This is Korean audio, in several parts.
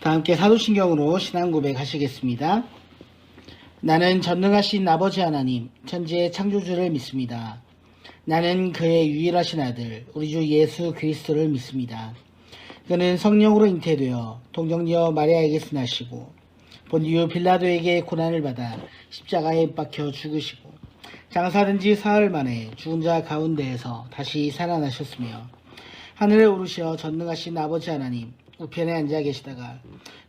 다 함께 사도신경으로 신앙 고백하시겠습니다. 나는 전능하신 아버지 하나님, 천지의 창조주를 믿습니다. 나는 그의 유일하신 아들, 우리 주 예수 그리스도를 믿습니다. 그는 성령으로 잉태되어 동정녀 마리아에게서 나시고 본디오 빌라도에게 고난을 받아 십자가에 박혀 죽으시고 장사된 지 사흘 만에 죽은 자 가운데에서 다시 살아나셨으며 하늘에 오르시어 전능하신 아버지 하나님 우편에 앉아 계시다가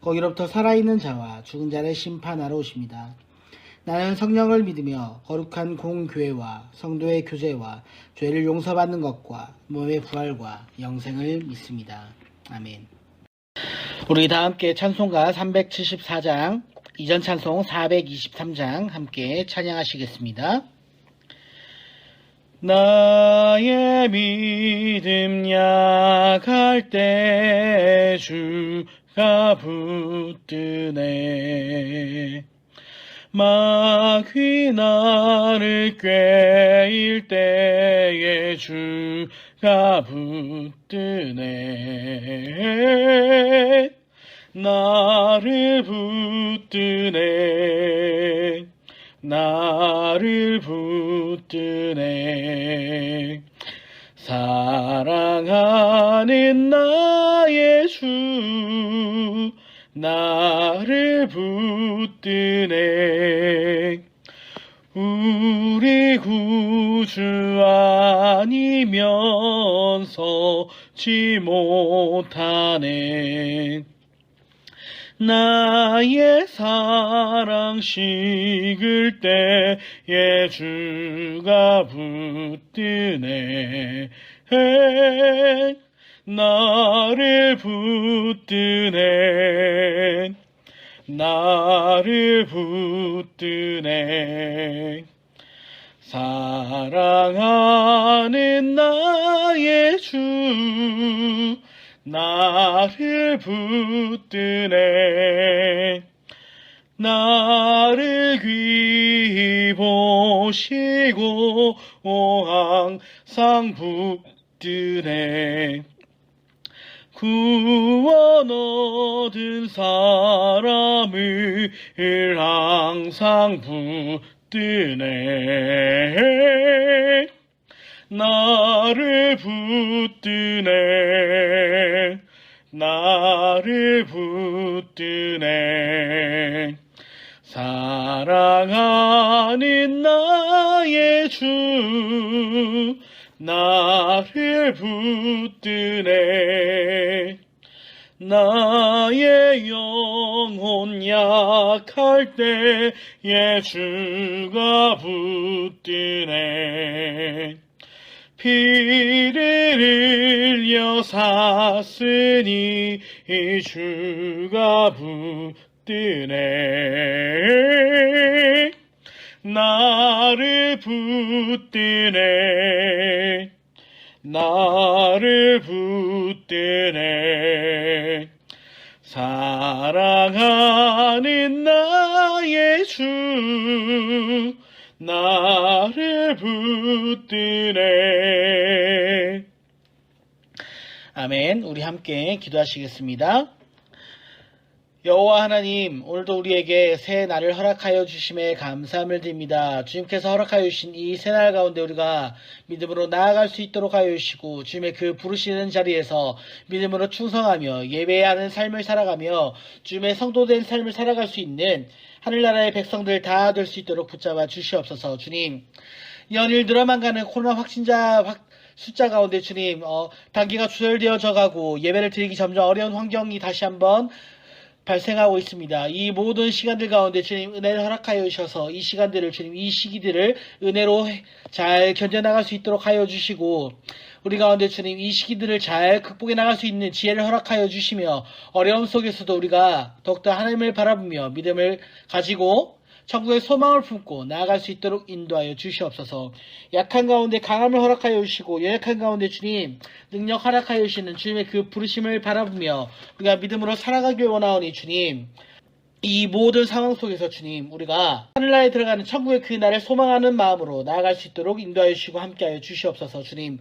거기로부터 살아있는 자와 죽은 자를 심판하러 오십니다. 나는 성령을 믿으며 거룩한 공교회와 성도의 교제와 죄를 용서받는 것과 몸의 부활과 영생을 믿습니다. 아멘. 우리 다 함께 찬송가 374장, 이전 찬송 423장 함께 찬양하시겠습니다. 나의 믿음 약할 때 주가 붙드네. 마귀 나를 꾀일 때에 주가 붙드네. 나를 붙드네. 나를 붙드네. 사랑하는 나의 주 나를 붙드네. 우리 구주 아니면 서지 못하네. 나의 사랑 식을 때에 주가 붙드네. 나를 붙드네. 나를 붙드네. 사랑하는 나의 주 나를 붙드네. 나를 귀히 보시고 항상 붙드네. 구원 얻은 사람을 항상 붙드네. 나를 붙드네. 나를 붙드네. 사랑하는 나의 주 나를 붙드네. 나의 영혼 약할 때에 주가 붙드네. 피를 흘려 샀으니 주가 붙드네. 나를 붙드네. 나를 붙드네. 사랑하는 나의 주 나를 붙드네. 아멘. 우리 함께 기도하시겠습니다. 여호와 하나님, 오늘도 우리에게 새 날을 허락하여 주심에 감사함을 드립니다. 주님께서 허락하여 주신 이 새 날 가운데 우리가 믿음으로 나아갈 수 있도록 하여 주시고 주님의 그 부르시는 자리에서 믿음으로 충성하며 예배하는 삶을 살아가며 주님의 성도된 삶을 살아갈 수 있는 하늘나라의 백성들 다 될 수 있도록 붙잡아 주시옵소서. 주님, 연일 늘어만 가는 코로나 확진자 숫자 가운데 주님, 단계가 조절되어져 가고 예배를 드리기 점점 어려운 환경이 다시 한번 발생하고 있습니다. 이 모든 시간들 가운데 주님 은혜를 허락하여 주셔서 이 시간들을 주님 이 시기들을 은혜로 잘 견뎌나갈 수 있도록 하여 주시고 우리 가운데 주님 이 시기들을 잘 극복해 나갈 수 있는 지혜를 허락하여 주시며 어려움 속에서도 우리가 더욱더 하나님을 바라보며 믿음을 가지고 천국의 소망을 품고 나아갈 수 있도록 인도하여 주시옵소서. 약한 가운데 강함을 허락하여 주시고 연약한 가운데 주님 능력 허락하여 주시는 주님의 그 부르심을 바라보며 우리가 믿음으로 살아가길 원하오니 주님 이 모든 상황 속에서 주님 우리가 하늘나라에 들어가는 천국의 그 날을 소망하는 마음으로 나아갈 수 있도록 인도하여 주시고 함께하여 주시옵소서. 주님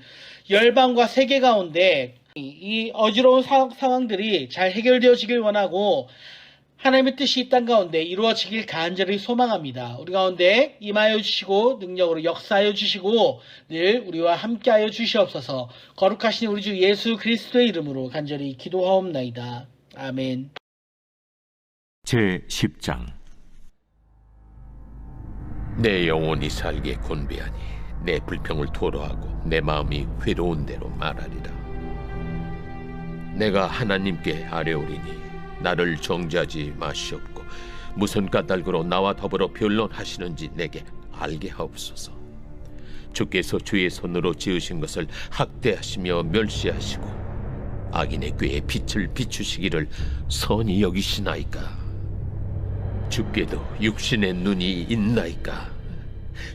열방과 세계 가운데 이 어지러운 상황들이 잘 해결되어지길 원하고 하나님의 뜻이 이 땅 가운데 이루어지길 간절히 소망합니다. 우리 가운데 임하여 주시고 능력으로 역사하여 주시고 늘 우리와 함께하여 주시옵소서. 거룩하신 우리 주 예수 그리스도의 이름으로 간절히 기도하옵나이다. 아멘. 제10장 내 영혼이 살게 곤배하니 내 불평을 토로하고 내 마음이 괴로운 대로 말하리라. 내가 하나님께 아뢰오리니 나를 정죄하지 마시옵고 무슨 까닭으로 나와 더불어 변론하시는지 내게 알게 하옵소서. 주께서 주의 손으로 지으신 것을 학대하시며 멸시하시고 악인의 꾀에 빛을 비추시기를 선히 여기시나이까? 주께도 육신의 눈이 있나이까?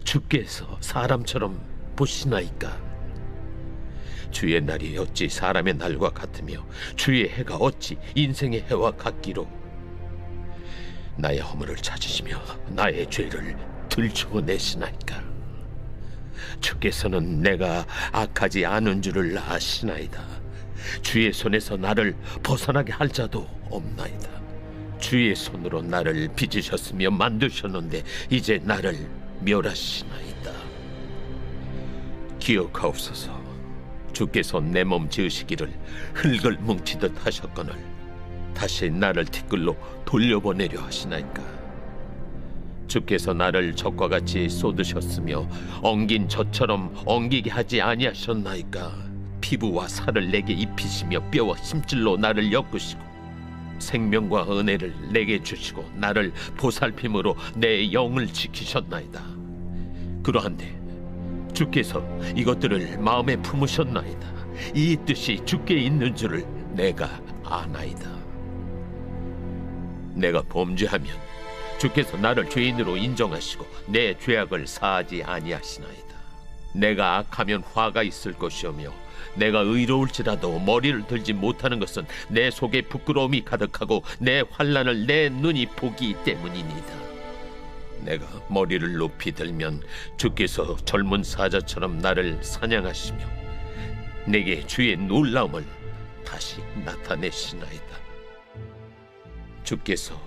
주께서 사람처럼 보시나이까? 주의 날이 어찌 사람의 날과 같으며 주의 해가 어찌 인생의 해와 같기로? 나의 허물을 찾으시며 나의 죄를 들추어내시나이까? 주께서는 내가 악하지 않은 줄을 아시나이다. 주의 손에서 나를 벗어나게 할 자도 없나이다. 주의 손으로 나를 빚으셨으며 만드셨는데 이제 나를 멸하시나이다. 기억하옵소서. 주께서 내 몸 지으시기를 흙을 뭉치듯 하셨거늘 다시 나를 티끌로 돌려보내려 하시나이까? 주께서 나를 젖과 같이 쏟으셨으며 엉긴 젖처럼 엉기게 하지 아니하셨나이까? 피부와 살을 내게 입히시며 뼈와 힘줄로 나를 엮으시고 생명과 은혜를 내게 주시고 나를 보살핌으로 내 영을 지키셨나이다. 그러한데 주께서 이것들을 마음에 품으셨나이다. 이 뜻이 주께 있는 줄을 내가 아나이다. 내가 범죄하면 주께서 나를 죄인으로 인정하시고 내 죄악을 사하지 아니하시나이다. 내가 악하면 화가 있을 것이오며 내가 의로울지라도 머리를 들지 못하는 것은 내 속에 부끄러움이 가득하고 내 환난을 내 눈이 보기 때문이니이다. 내가 머리를 높이 들면 주께서 젊은 사자처럼 나를 사냥하시며 내게 주의 놀라움을 다시 나타내시나이다. 주께서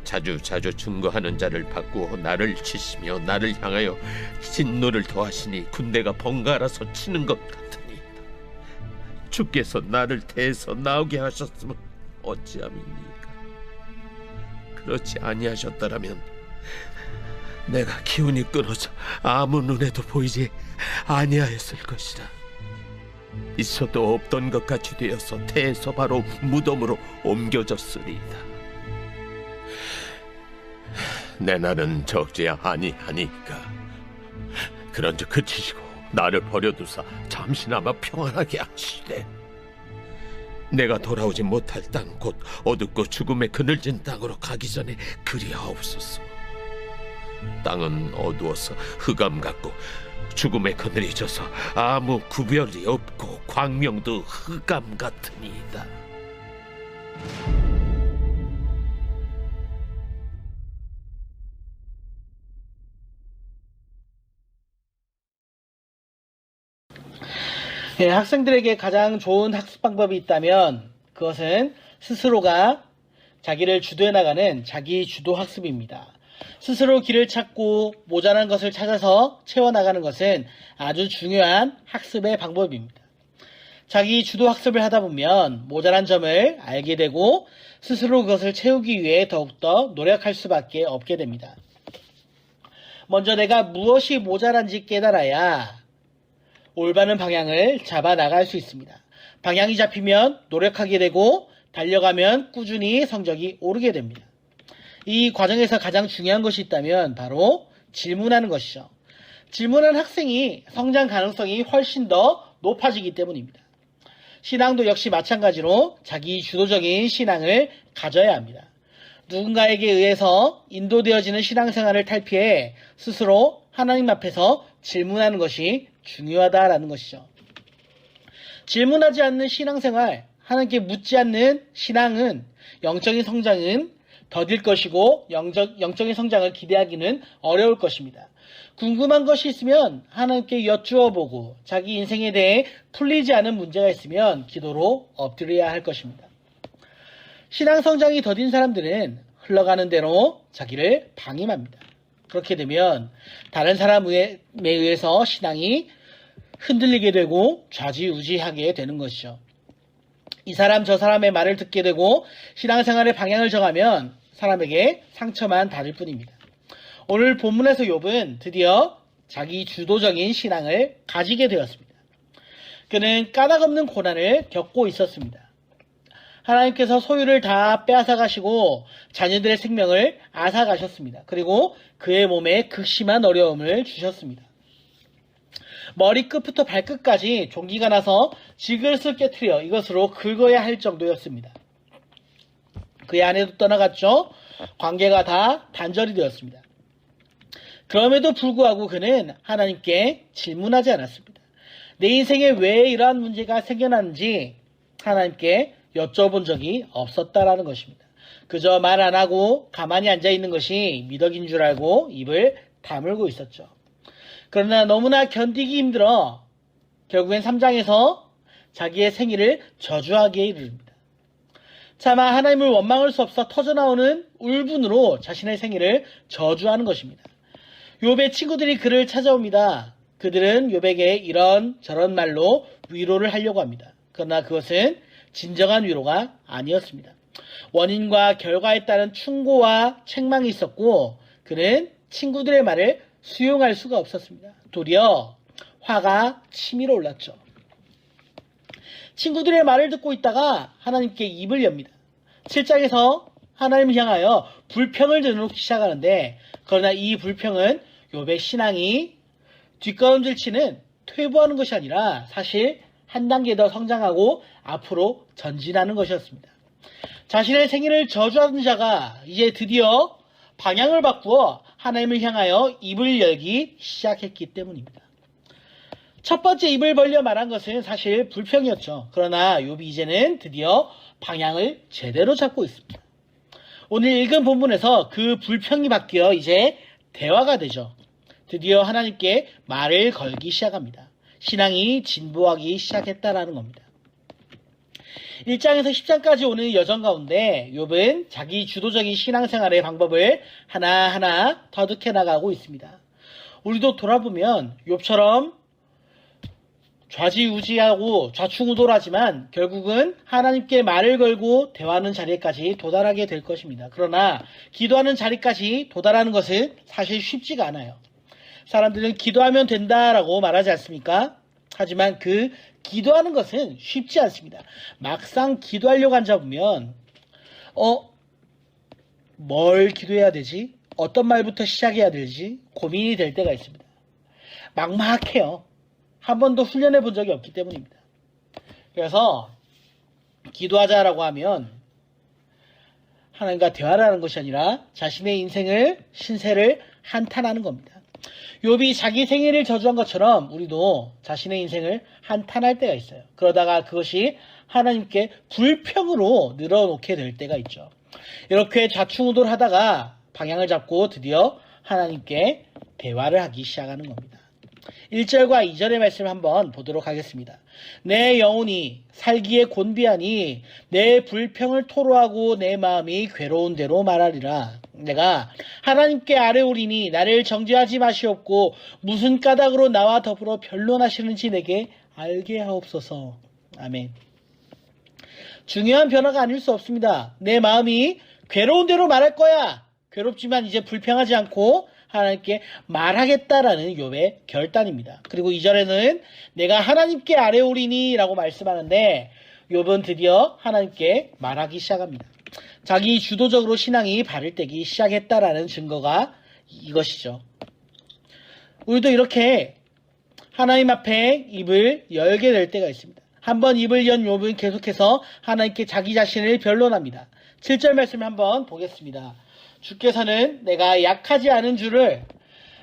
자주 증거하는 자를 바꾸어 나를 치시며 나를 향하여 진노를 더하시니 군대가 번갈아서 치는 것 같으니이다. 주께서 나를 대해서 나오게 하셨으면 어찌함이니까? 그렇지 아니하셨더라면 내가 기운이 끊어져 아무 눈에도 보이지 아니하였을 것이라. 있어도 없던 것 같이 되어서 태에서 바로 무덤으로 옮겨졌으리이다. 내 날은 적지 아니하니까 그런즉 그치시고 나를 버려두사 잠시나마 평안하게 하시되 내가 돌아오지 못할 땅 곧 어둡고 죽음에 그늘진 땅으로 가기 전에 그리하옵소서. 땅은 어두워서 흑암 같고 죽음의 그늘이 져서 아무 구별이 없고 광명도 흑암 같으니이다. 예, 학생들에게 가장 좋은 학습 방법이 있다면 그것은 스스로가 자기를 주도해 나가는 자기 주도 학습입니다. 스스로 길을 찾고 모자란 것을 찾아서 채워나가는 것은 아주 중요한 학습의 방법입니다. 자기 주도 학습을 하다 보면 모자란 점을 알게 되고 스스로 그것을 채우기 위해 더욱더 노력할 수밖에 없게 됩니다. 먼저 내가 무엇이 모자란지 깨달아야 올바른 방향을 잡아 나갈 수 있습니다. 방향이 잡히면 노력하게 되고 달려가면 꾸준히 성적이 오르게 됩니다. 이 과정에서 가장 중요한 것이 있다면 바로 질문하는 것이죠. 질문한 학생이 성장 가능성이 훨씬 더 높아지기 때문입니다. 신앙도 역시 마찬가지로 자기 주도적인 신앙을 가져야 합니다. 누군가에게 의해서 인도되어지는 신앙생활을 탈피해 스스로 하나님 앞에서 질문하는 것이 중요하다라는 것이죠. 질문하지 않는 신앙생활, 하나님께 묻지 않는 신앙은 영적인 성장은 더딜 것이고 영적인 성장을 기대하기는 어려울 것입니다. 궁금한 것이 있으면 하나님께 여쭈어 보고 자기 인생에 대해 풀리지 않은 문제가 있으면 기도로 엎드려야 할 것입니다. 신앙 성장이 더딘 사람들은 흘러가는 대로 자기를 방임합니다. 그렇게 되면 다른 사람에 의해서 신앙이 흔들리게 되고 좌지우지하게 되는 것이죠. 이 사람 저 사람의 말을 듣게 되고 신앙생활의 방향을 정하면 사람에게 상처만 받을 뿐입니다. 오늘 본문에서 욥은 드디어 자기 주도적인 신앙을 가지게 되었습니다. 그는 까닭없는 고난을 겪고 있었습니다. 하나님께서 소유를 다 빼앗아 가시고 자녀들의 생명을 앗아 가셨습니다. 그리고 그의 몸에 극심한 어려움을 주셨습니다. 머리끝부터 발끝까지 종기가 나서 질그릇을 깨트려 이것으로 긁어야 할 정도였습니다. 그의 아내도 떠나갔죠. 관계가 다 단절이 되었습니다. 그럼에도 불구하고 그는 하나님께 질문하지 않았습니다. 내 인생에 왜 이러한 문제가 생겨났는지 하나님께 여쭤본 적이 없었다라는 것입니다. 그저 말 안 하고 가만히 앉아 있는 것이 미덕인 줄 알고 입을 다물고 있었죠. 그러나 너무나 견디기 힘들어 결국엔 3장에서 자기의 생일을 저주하기에 이릅니다. 차마 하나님을 원망할 수 없어 터져나오는 울분으로 자신의 생일을 저주하는 것입니다. 욥의 친구들이 그를 찾아옵니다. 그들은 욥에게 이런 저런 말로 위로를 하려고 합니다. 그러나 그것은 진정한 위로가 아니었습니다. 원인과 결과에 따른 충고와 책망이 있었고 그는 친구들의 말을 수용할 수가 없었습니다. 도리어 화가 치밀어 올랐죠. 친구들의 말을 듣고 있다가 하나님께 입을 엽니다. 7장에서 하나님을 향하여 불평을 드러놓기 시작하는데 그러나 이 불평은 욥의 신앙이 뒷걸음질치는 퇴보하는 것이 아니라 사실 한 단계 더 성장하고 앞으로 전진하는 것이었습니다. 자신의 생일을 저주하던 자가 이제 드디어 방향을 바꾸어 하나님을 향하여 입을 열기 시작했기 때문입니다. 첫 번째 입을 벌려 말한 것은 사실 불평이었죠. 그러나 욥이 이제는 드디어 방향을 제대로 잡고 있습니다. 오늘 읽은 본문에서 그 불평이 바뀌어 이제 대화가 되죠. 드디어 하나님께 말을 걸기 시작합니다. 신앙이 진보하기 시작했다라는 겁니다. 1장에서 10장까지 오는 여정 가운데 욥은 자기 주도적인 신앙생활의 방법을 하나하나 터득해 나가고 있습니다. 우리도 돌아보면 욥처럼 좌지우지하고 좌충우돌하지만 결국은 하나님께 말을 걸고 대화하는 자리까지 도달하게 될 것입니다. 그러나 기도하는 자리까지 도달하는 것은 사실 쉽지가 않아요. 사람들은 기도하면 된다라고 말하지 않습니까? 하지만 그 기도하는 것은 쉽지 않습니다. 막상 기도하려고 앉아보면 뭘 기도해야 되지? 어떤 말부터 시작해야 되지? 고민이 될 때가 있습니다. 막막해요. 한 번도 훈련해 본 적이 없기 때문입니다. 그래서 기도하자라고 하면 하나님과 대화를 하는 것이 아니라 자신의 인생을 신세를 한탄하는 겁니다. 욥이 자기 생일을 저주한 것처럼 우리도 자신의 인생을 한탄할 때가 있어요. 그러다가 그것이 하나님께 불평으로 늘어놓게 될 때가 있죠. 이렇게 좌충우돌하다가 방향을 잡고 드디어 하나님께 대화를 하기 시작하는 겁니다. 1절과 2절의 말씀을 한번 보도록 하겠습니다. 내 영혼이 살기에 곤비하니 내 불평을 토로하고 내 마음이 괴로운 대로 말하리라. 내가 하나님께 아뢰오리니 나를 정죄하지 마시옵고 무슨 까닭으로 나와 더불어 변론하시는지 내게 알게 하옵소서. 아멘. 중요한 변화가 아닐 수 없습니다. 내 마음이 괴로운 대로 말할 거야. 괴롭지만 이제 불평하지 않고 하나님께 말하겠다라는 욥의 결단입니다. 그리고 2절에는 내가 하나님께 아뢰오리니 라고 말씀하는데 욥은 드디어 하나님께 말하기 시작합니다. 자기 주도적으로 신앙이 발을 떼기 시작했다라는 증거가 이것이죠. 우리도 이렇게 하나님 앞에 입을 열게 될 때가 있습니다. 한번 입을 연 욥은 계속해서 하나님께 자기 자신을 변론합니다. 7절 말씀을 한번 보겠습니다. 주께서는 내가 약하지 않은 줄을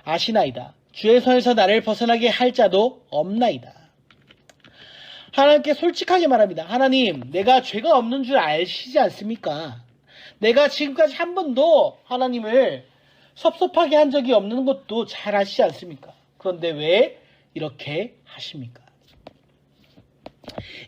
아시나이다. 주의 손에서 나를 벗어나게 할 자도 없나이다. 하나님께 솔직하게 말합니다. 하나님, 내가 죄가 없는 줄 아시지 않습니까? 내가 지금까지 한 번도 하나님을 섭섭하게 한 적이 없는 것도 잘 아시지 않습니까? 그런데 왜 이렇게 하십니까?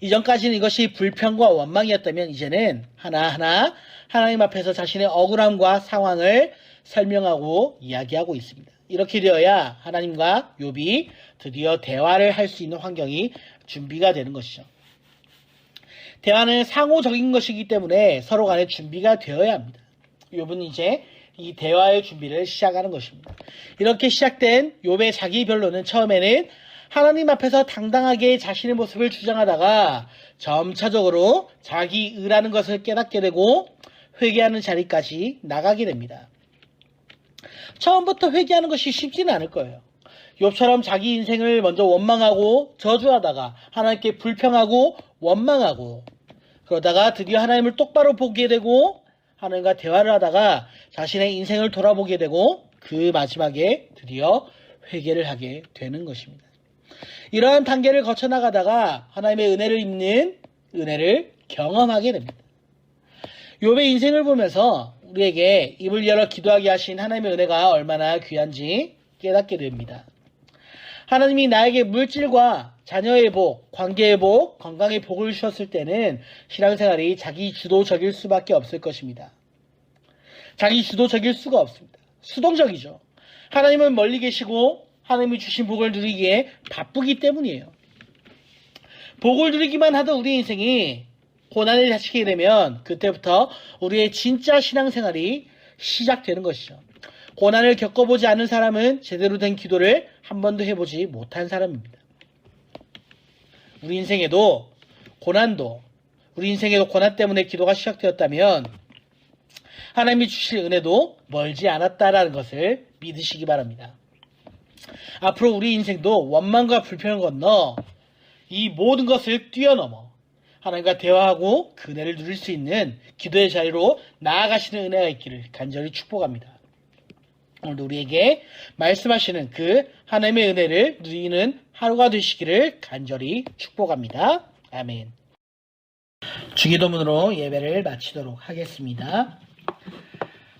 이전까지는 이것이 불평과 원망이었다면 이제는 하나하나 하나님 앞에서 자신의 억울함과 상황을 설명하고 이야기하고 있습니다. 이렇게 되어야 하나님과 욥이 드디어 대화를 할 수 있는 환경이 준비가 되는 것이죠. 대화는 상호적인 것이기 때문에 서로 간에 준비가 되어야 합니다. 욥은 이제 이 대화의 준비를 시작하는 것입니다. 이렇게 시작된 욥의 자기 변론은 처음에는 하나님 앞에서 당당하게 자신의 모습을 주장하다가 점차적으로 자기 의라는 것을 깨닫게 되고 회개하는 자리까지 나가게 됩니다. 처음부터 회개하는 것이 쉽지는 않을 거예요. 욥처럼 자기 인생을 먼저 원망하고 저주하다가 하나님께 불평하고 원망하고 그러다가 드디어 하나님을 똑바로 보게 되고 하나님과 대화를 하다가 자신의 인생을 돌아보게 되고 그 마지막에 드디어 회개를 하게 되는 것입니다. 이러한 단계를 거쳐나가다가 하나님의 은혜를 입는 은혜를 경험하게 됩니다. 욥의 인생을 보면서 우리에게 입을 열어 기도하게 하신 하나님의 은혜가 얼마나 귀한지 깨닫게 됩니다. 하나님이 나에게 물질과 자녀의 복, 관계의 복, 건강의 복을 주셨을 때는 신앙생활이 자기 주도적일 수밖에 없을 것입니다. 자기 주도적일 수가 없습니다. 수동적이죠. 하나님은 멀리 계시고 하나님이 주신 복을 누리기에 바쁘기 때문이에요. 복을 누리기만 하던 우리 인생이 고난을 다치게 되면 그때부터 우리의 진짜 신앙생활이 시작되는 것이죠. 고난을 겪어보지 않은 사람은 제대로 된 기도를 한 번도 해보지 못한 사람입니다. 우리 인생에도 고난 때문에 기도가 시작되었다면 하나님이 주실 은혜도 멀지 않았다라는 것을 믿으시기 바랍니다. 앞으로 우리 인생도 원망과 불평을 건너 이 모든 것을 뛰어넘어 하나님과 대화하고 그 은혜를 누릴 수 있는 기도의 자리로 나아가시는 은혜가 있기를 간절히 축복합니다. 오늘도 우리에게 말씀하시는 그 하나님의 은혜를 누리는 하루가 되시기를 간절히 축복합니다. 아멘. 주기도문으로 예배를 마치도록 하겠습니다.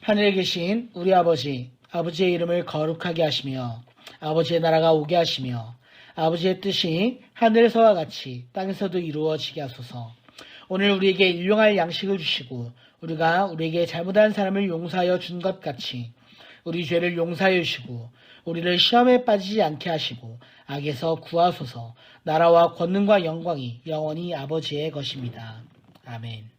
하늘에 계신 우리 아버지, 아버지의 이름을 거룩하게 하시며 아버지의 나라가 오게 하시며 아버지의 뜻이 하늘에서와 같이 땅에서도 이루어지게 하소서. 오늘 우리에게 일용할 양식을 주시고 우리가 우리에게 잘못한 사람을 용서하여 준 것 같이 우리 죄를 용서하여 주시고 우리를 시험에 빠지지 않게 하시고 악에서 구하소서. 나라와 권능과 영광이 영원히 아버지의 것입니다. 아멘.